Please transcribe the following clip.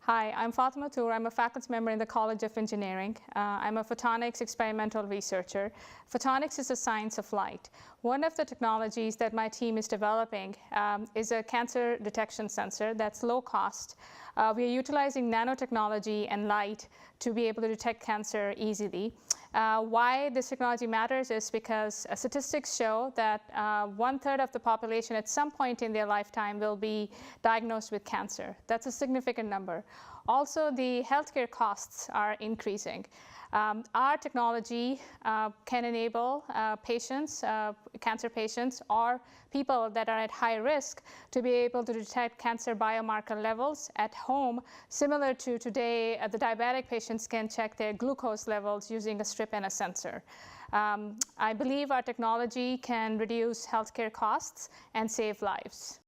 Hi, I'm Fatima Toor. I'm a faculty member in the College of Engineering. I'm a photonics experimental researcher. Photonics is the science of light. One of the technologies that my team is developing is a cancer detection sensor that's low cost. We are utilizing nanotechnology and light to be able to detect cancer easily. Why this technology matters is because statistics show that 1/3 of the population at some point in their lifetime will be diagnosed with cancer. That's a significant number. Also, the healthcare costs are increasing. Our technology can enable patients, cancer patients, or people that are at high risk to be able to detect cancer biomarker levels at home, similar to today the diabetic patients can check their glucose levels using a strip and a sensor. I believe our technology can reduce healthcare costs and save lives.